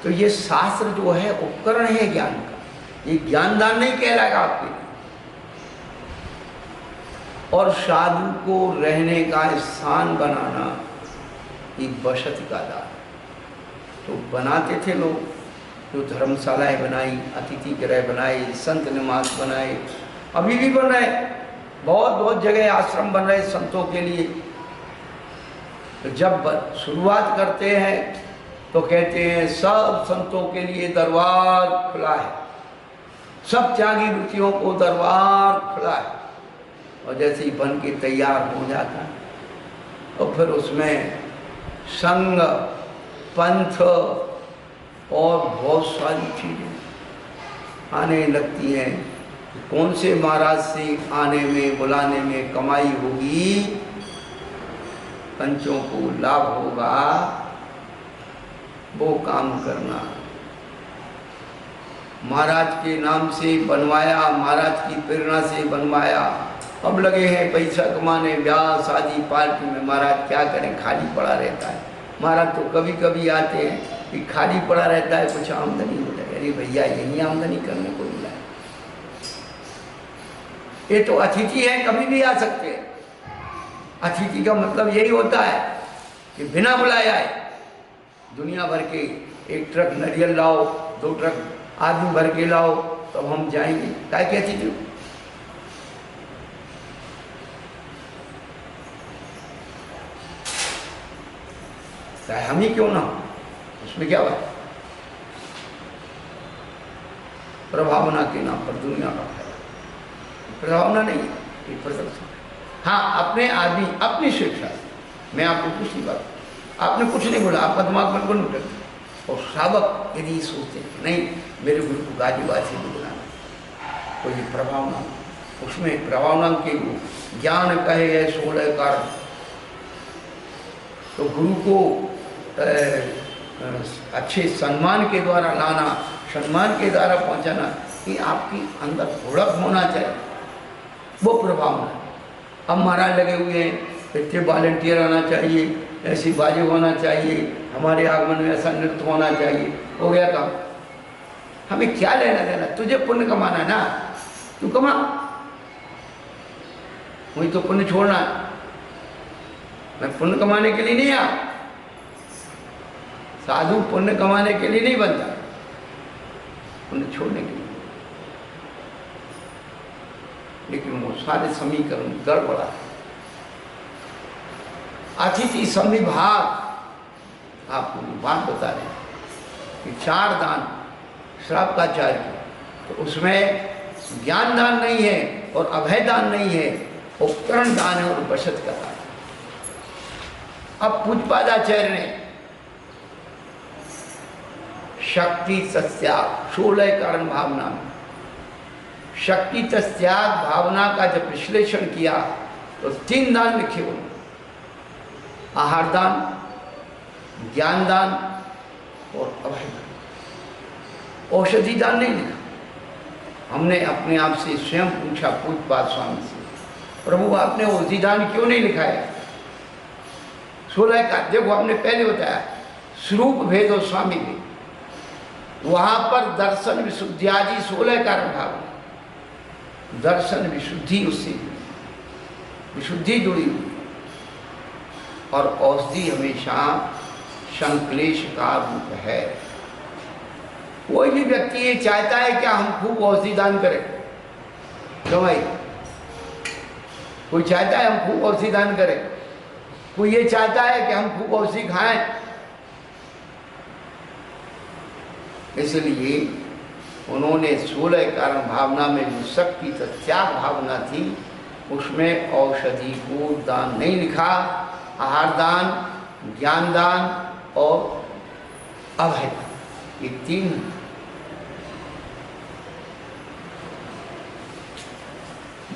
तो ये शास्त्र जो है उपकरण है ज्ञान का, ये ज्ञानदान नहीं कहलाएगा आपके लिए। और साधु को रहने का स्थान बनाना ये बसति का दान। तो बनाते थे लोग, जो धर्मशालाएं बनाई, अतिथि गृह बनाए, संत निवास बनाए, अभी भी बन रहे, बहुत बहुत जगह आश्रम बन रहे संतों के लिए। तो जब शुरुआत करते हैं तो कहते हैं सब संतों के लिए दरबार खुला है, सब त्यागी वृत्तियों को दरबार खुला है। और जैसे ही बन के तैयार हो जाता है तो फिर उसमें संघ, पंथ और बहुत सारी चीज़ें आने लगती हैं। कौन से महाराज से आने में, बुलाने में कमाई होगी, पंचों को लाभ होगा, वो काम करना। महाराज के नाम से बनवाया, महाराज की प्रेरणा से बनवाया, अब लगे हैं पैसा कमाने, ब्याह शादी पार्टी में। महाराज क्या करें, खाली पड़ा रहता है। महाराज तो कभी कभी आते हैं कि खाली पड़ा रहता है, कुछ आमदनी हो जाए। अरे भैया, यही आमदनी करने को मिला है। ये तो अतिथि है, कभी भी आ सकते हैं। अतिथि का मतलब यही होता है कि बिना बुलाए आए। दुनिया भर के एक ट्रक नारियल लाओ, 2 ट्रक आदमी भर के लाओ, तब हम जाएंगे। क्या कहती थी, चाहे हम ही क्यों ना हो, उसमें क्या बात। प्रभावना के नाम पर दुनिया का फायदा, प्रभावना नहीं है, ये प्रदर्शन। हाँ, अपने आदमी, अपनी शिक्षा। मैं आपको कुछ नहीं बात, आपने कुछ नहीं बोला, आपका दिमाग बिल्कुल नहीं उठा। और श्रावक यदि सोचते हैं नहीं मेरे गुरु को गाजीबाजी भी बुलाना, तो ये प्रभावना, उसमें प्रभावना के ज्ञान कहे गए 16 कारण। तो गुरु को अच्छे सम्मान के द्वारा लाना, सम्मान के द्वारा पहुंचाना, कि आपकी अंदर धड़क होना चाहिए, वो प्रभावना। अब महाराज लगे हुए हैं, इतने वॉलंटियर आना चाहिए, ऐसी बाजी होना चाहिए, हमारे आगमन में ऐसा नृत्य होना चाहिए, हो गया काम। हमें क्या लेना देना, तुझे पुण्य कमाना ना, तू कमा, मुझे तो पुण्य छोड़ना है। मैं पुण्य कमाने के लिए नहीं आया, साधु पुण्य कमाने के लिए नहीं बनता, पुण्य छोड़ने के लिए। लेकिन वो सारे समीकरण गड़बड़ा है। अतिथि संविभाग, आपको बात बता रहे हैं कि 4 दान श्राप का 4 तो उसमें ज्ञान दान नहीं है और अभय दान नहीं है, उपकरण दान है और बचत का दान। अब पूज्यपादाचार्य ने शक्ति सत्याग 16 कारण भावना में शक्ति त्याग भावना का जब विश्लेषण किया तो 3 दान लिखे हुए, आहार दान, ज्ञान दान और अभय दान। औषधि दान नहीं लिखा। हमने अपने आप से स्वयं पूछा पूज्यपाद स्वामी से, प्रभु आपने औषधि दान क्यों नहीं लिखा है? 16 का देखो, हमने पहले बताया स्वरूप भेद और स्वामी भेद, वहां पर दर्शन विशुद्धि आदि 16 कारण भाव, दर्शन विशुद्धि, उससे विशुद्धि जुड़ी हुई। और औषधि हमेशा संक्लेश का रूप है। कोई भी व्यक्ति ये चाहता है कि हम खूब औषधि दान करें, तो भाई कोई चाहता है हम खूब औषधि दान करें, कोई ये चाहता है कि हम खूब औषधि खाएं। इसलिए उन्होंने 16 कारण भावना में जो शक्ति त्याग भावना थी उसमें औषधि को दान नहीं लिखा। आहार दान, ज्ञान दान और अभय दान, ये 3।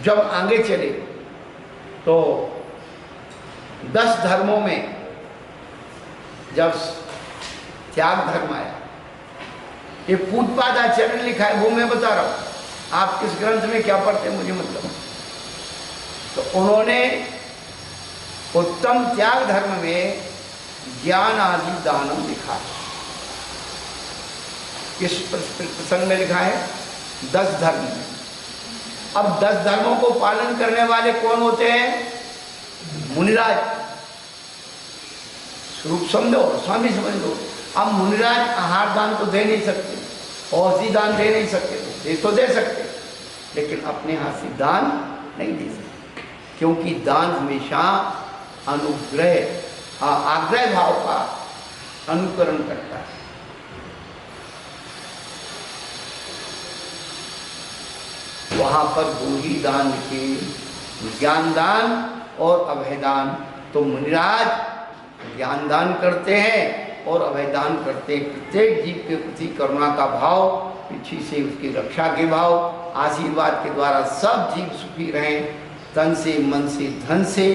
जब आगे चले तो 10 धर्मों में जब त्याग धर्म आया, ये पूतपाद आचरण लिखा है, वो मैं बता रहा हूं, आप किस ग्रंथ में क्या पढ़ते हैं मुझे मतलब। तो उन्होंने उत्तम त्याग धर्म में ज्ञान आदि दानम लिखा है। किस प्रसंग में लिखा है? 10 धर्म में। अब 10 धर्मों को पालन करने वाले कौन होते हैं? मुनिराज। स्वरूप समझो, स्वामी समझ लो। अब मुनिराज आहार दान तो दे नहीं सकते, औषधि दान दे नहीं सकते, दे तो दे सकते लेकिन अपने हाथ से दान नहीं दे सकते, क्योंकि दान हमेशा अनुग्रह आग्रह भाव का अनुकरण करता है। वहां पर 2 ही दान के, ज्ञान दान और अभय दान। तो मुनिराज ज्ञान दान करते हैं और अभय दान करते हैं। प्रत्येक जीव के प्रति करुणा का भाव, पीछे से उसकी रक्षा के भाव, आशीर्वाद के द्वारा सब जीव सुखी रहें, तन से, मन से, धन से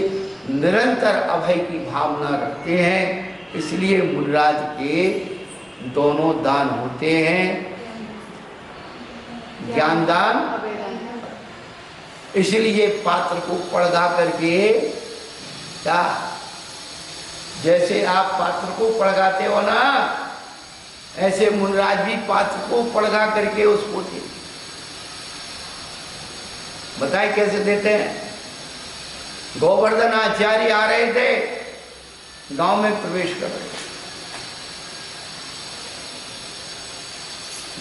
निरंतर अभय की भावना रखते हैं। इसलिए मुनिराज के दोनों दान होते हैं, ज्ञान दान। इसलिए पात्र को पड़गा करके, क्या जैसे आप पात्र को पड़गाते हो ना, ऐसे मुनिराज भी पात्र को पड़गा करके उसको देते। बताए कैसे देते हैं? गोवर्धन आचार्य आ रहे थे, गांव में प्रवेश कर रहे थे।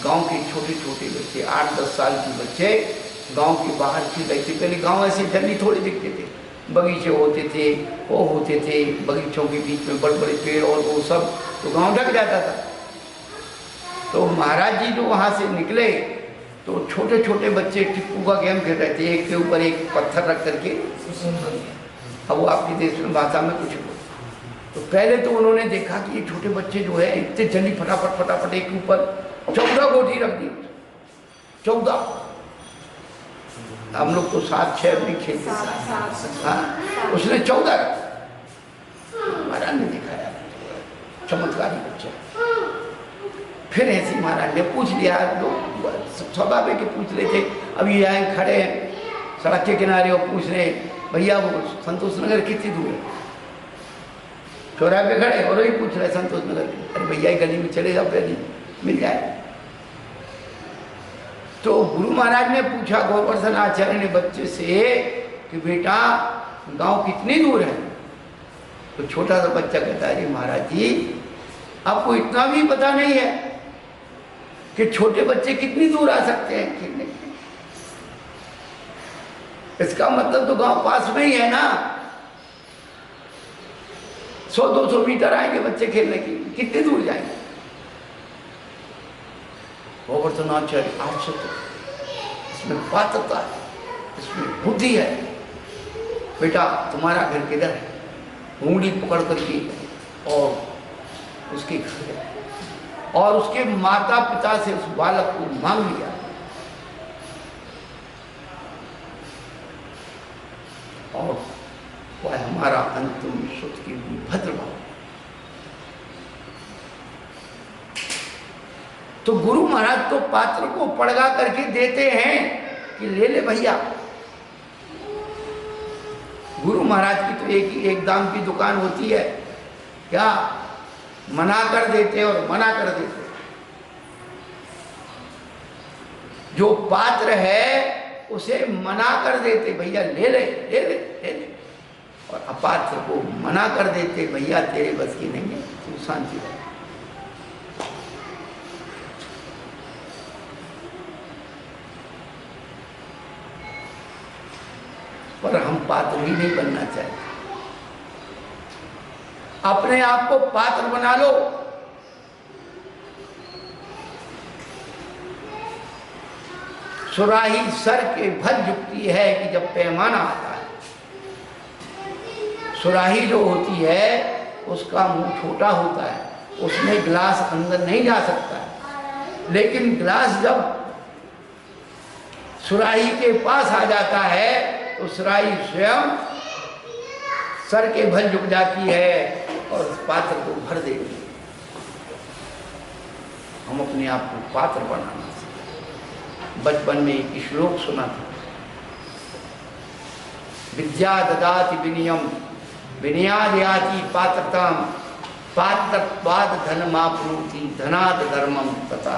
गांव के छोटे छोटे बच्चे, 8-10 साल के बच्चे गांव के बाहर खेल रहे थे। पहले गांव ऐसे जल्दी थोड़े दिखते थे, बगीचे होते थे, वो होते थे, बगीचों के बीच में बड़े बड़े पेड़ और वो सब, तो गांव ढक जाता था। तो महाराज जी जो वहाँ से निकले तो छोटे छोटे बच्चे टिप्पू का गेम खेल रहे थे, एक के ऊपर एक पत्थर रख करके। अब वो अपनी देश में भाषा में कुछ बोल। तो पहले तो उन्होंने देखा कि ये छोटे बच्चे जो है इतने जल्दी फटाफट फटाफट एक के ऊपर 14 गोटी रख दी। 14, हम लोग तो 7-6 भी खेलते हाँ, उसने 14 महाराज ने दिखाया, चमत्कारी बच्चा। फिर ऐसे महाराज ने पूछ लिया, लोग स्वाभाविक पूछ रहे थे। अब ये आए खड़े हैं सड़क के किनारे और पूछ रहे भैया वो संतोष नगर कितनी दूर है? चौराहे पे खड़े और वही पूछ रहे संतोष नगर। अरे भैया गली में चले जाओ, पहले मिल जाए। तो गुरु महाराज ने पूछा गोवर्धन आचार्य ने बच्चे से कि बेटा गांव कितनी दूर है? तो छोटा सा बच्चा कहता है महाराज जी आपको इतना भी पता नहीं है कि छोटे बच्चे कितनी दूर आ सकते हैं खेलने के? इसका मतलब तो गांव पास में ही है ना, 100-200 मीटर आएंगे बच्चे खेलने के लिए, कितनी दूर जाएंगे? गोवर्धन आचार्य आश्चर्य, इसमें पात्रता है, इसमें बुद्धि है। बेटा तुम्हारा घर किधर है? उंगली पकड़ करके और उसके घर है, और उसके माता पिता से उस बालक को मांग लिया। और वह हमारा अंतिम सुख की भद्र भाव। तो गुरु महाराज तो पात्र को पड़गा करके देते हैं कि ले ले भैया। गुरु महाराज की तो एक दाम की दुकान होती है, क्या मना कर देते और मना कर देते। जो पात्र है उसे मना कर देते भैया ले ले ले ले ले ले, और अपात्र को मना कर देते भैया तेरे बस की नहीं है, तू शांति रह। पर हम पात्र ही नहीं बनना चाहिए। अपने आप को पात्र बना लो। सुराही सर के भल झुकती है कि जब पैमाना आता है। सुराही जो होती है उसका मुंह छोटा होता है, उसमें गिलास अंदर नहीं जा सकता है, लेकिन गिलास जब सुराही के पास आ जाता है तो सुराही स्वयं सर के भल झुक जाती है और उस पात्र को भर देगी। हम अपने आप को पात्र बनाना सीखें। बचपन में एक श्लोक सुना था, विद्या ददाति विनयम विनयाद याति पात्रताम पात्रत्वाद धनमाप्नोति धनाद धर्मम तथा।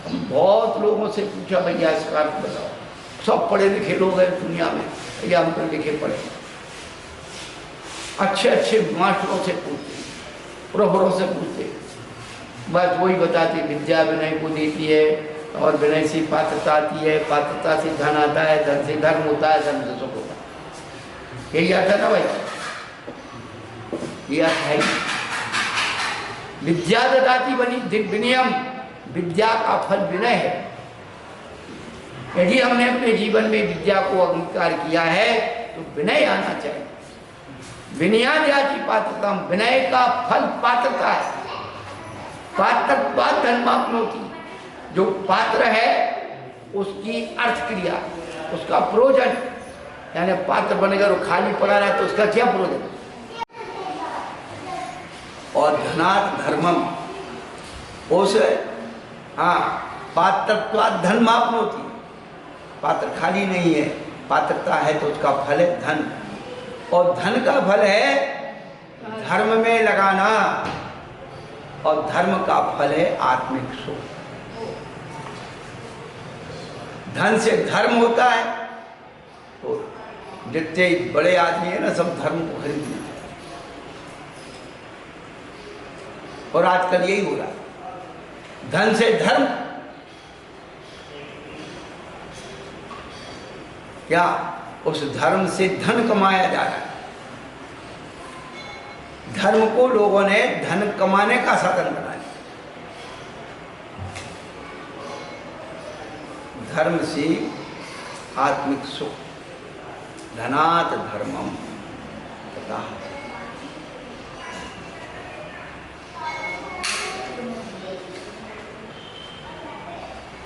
हम बहुत लोगों से पूछा, भैया इसका अर्थ बताओ। सब पढ़े लिखे लोग हैं दुनिया में, भैया हम तो लिखे पढ़े। अच्छे अच्छे मास्टरों से पूछते, प्रोफेसरों से पूछते, बस वही बताते विद्या विनय को देती है और विनय से पात्रता आती है, पात्रता से धन आता है, धन से धर्म होता है, धर्म से सुख होता है। यही आता ना भाई, ये अर्थ है। विद्या ददाति बनी विनयम, विद्या का फल विनय है। यदि हमने अपने जीवन में विद्या को अंगीकार किया है तो विनय आना चाहिए। विनयादि पात्रता, विनय का फल पात्रता है। पात्रत्वाद धर्माप्नोति, जो पात्र है उसकी अर्थ क्रिया, उसका प्रयोजन, यानी पात्र बनेगा और खाली पड़ा रहा तो उसका क्या प्रयोजन। और धनात् धर्मम, उस पात्रत्वाद धर्माप्नोति, पात्र खाली नहीं है, पात्रता है तो उसका फल है धन, और धन का फल है धर्म में लगाना, और धर्म का फल है आत्मिक सुख। धन से धर्म होता है, तो जितने बड़े आदमी है ना सब धर्म को खरीद लेते हैं, और आजकल यही हो रहा है। धन से धर्म, क्या उस धर्म से धन कमाया जा रहा है। धर्म को लोगों ने धन कमाने का साधन बना लिया। धर्म से आत्मिक सुख, धनात् धर्मम तथा।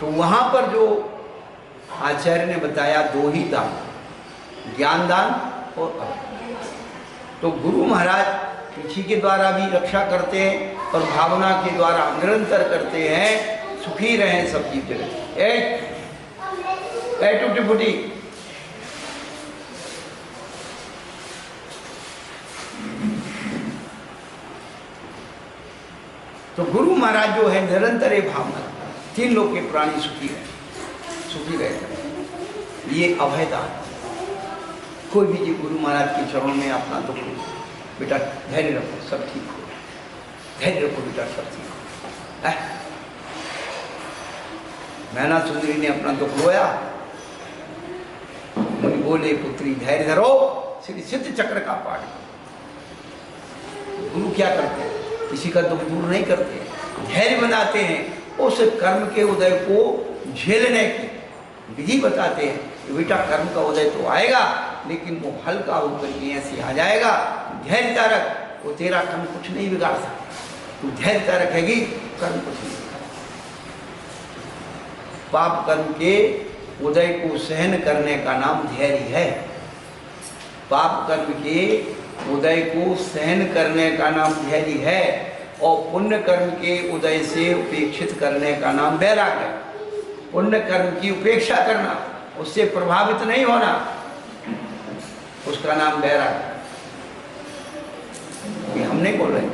तो वहां पर जो आचार्य ने बताया दो ही दान, ज्ञान दान और अभय। तो गुरु महाराज किसी के द्वारा भी रक्षा करते हैं और भावना के द्वारा निरंतर करते हैं। सुखी रहें सब जीव जगत। टूटी फूटी तो गुरु महाराज जो है निरंतर ये भावना, तीन लोग के प्राणी सुखी रहे, ये अभयदान। कोई भी जी गुरु महाराज के चरणों में अपना दुख, बेटा धैर्य रखो सब ठीक हो, धैर्य रखो बेटा सब ठीक हो। मैना सुंदरी ने अपना दुख रोया, मुनि बोले पुत्री धैर्य धरो, श्री सिद्ध चक्र का पाठ। गुरु क्या करते हैं, किसी का दुख दूर नहीं करते, धैर्य बनाते हैं, उस कर्म के उदय को झेलने की विधि बताते हैं कि बेटा कर्म का उदय तो आएगा, लेकिन वो हल्का होकर के ऐसे आ जाएगा। धैर्यता रख, वो तेरा कर्म कुछ नहीं बिगाड़ सकता। तू धैर्यता रखेगी, कर्म कुछ नहीं बिगाड़। पाप कर्म के उदय को सहन करने का नाम धैर्य है। पाप कर्म के उदय को सहन करने का नाम धैर्य है, और पुण्य कर्म के उदय से उपेक्षित करने का नाम वैराग्य है। पुण्य कर्म की उपेक्षा करना, उससे प्रभावित नहीं होना, उसका नाम वैराग्य। ये हम नहीं बोल रहे,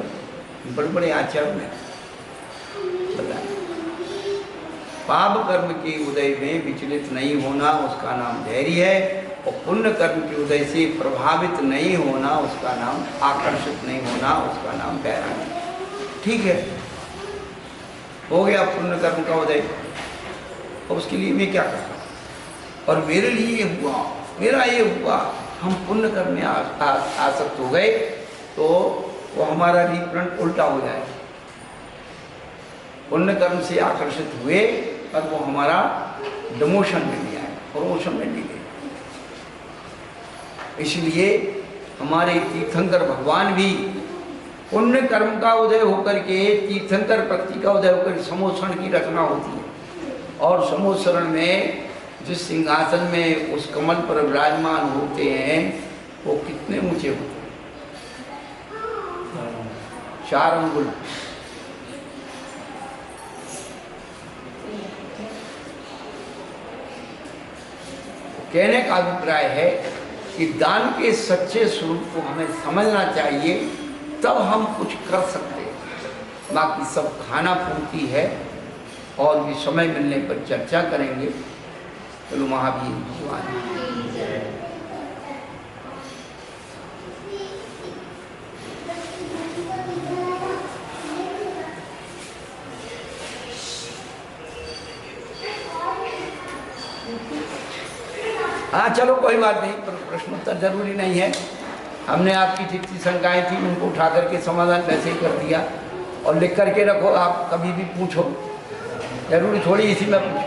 बड़े बड़े आचार्य ने बताया। पाप कर्म के उदय में विचलित नहीं होना, उसका नाम धैर्य है, और पुण्य कर्म के उदय से प्रभावित नहीं होना, उसका नाम आकर्षित नहीं होना, उसका नाम वैराग्य। ठीक है, हो गया पुण्य कर्म का उदय, और उसके लिए मैं क्या करता, और मेरे लिए हुआ मेरा ये हुआ, हम पुण्य कर्म में आसक्त हो गए तो वो हमारा रिप्रेजेंट उल्टा हो जाए। पुण्य कर्म से आकर्षित हुए पर वो हमारा डिमोशन में नहीं आए, प्रमोशन में नहीं गए। इसलिए हमारे तीर्थंकर भगवान भी पुण्य कर्म का उदय होकर के, तीर्थंकर प्रति का उदय होकर समोत्सरण की रचना होती है। और समोत्सरण में जिस सिंहासन में उस कमल पर विराजमान होते हैं वो कितने ऊंचे होते हैं, 4 अंगुल। कहने का अभिप्राय है कि दान के सच्चे स्वरूप को हमें समझना चाहिए, तब हम कुछ कर सकते हैं। बाकी सब खाना पूर्ति है और भी समय मिलने पर चर्चा करेंगे। चलो महावीर भगवान हाँ चलो कोई बात नहीं, प्रश्नोत्तर जरूरी नहीं है। हमने आपकी जितनी शंकाएं थी उनको उठा करके समाधान वैसे ही कर दिया। और लिख करके रखो, आप कभी भी पूछो, जरूरी थोड़ी इसी में पूछो।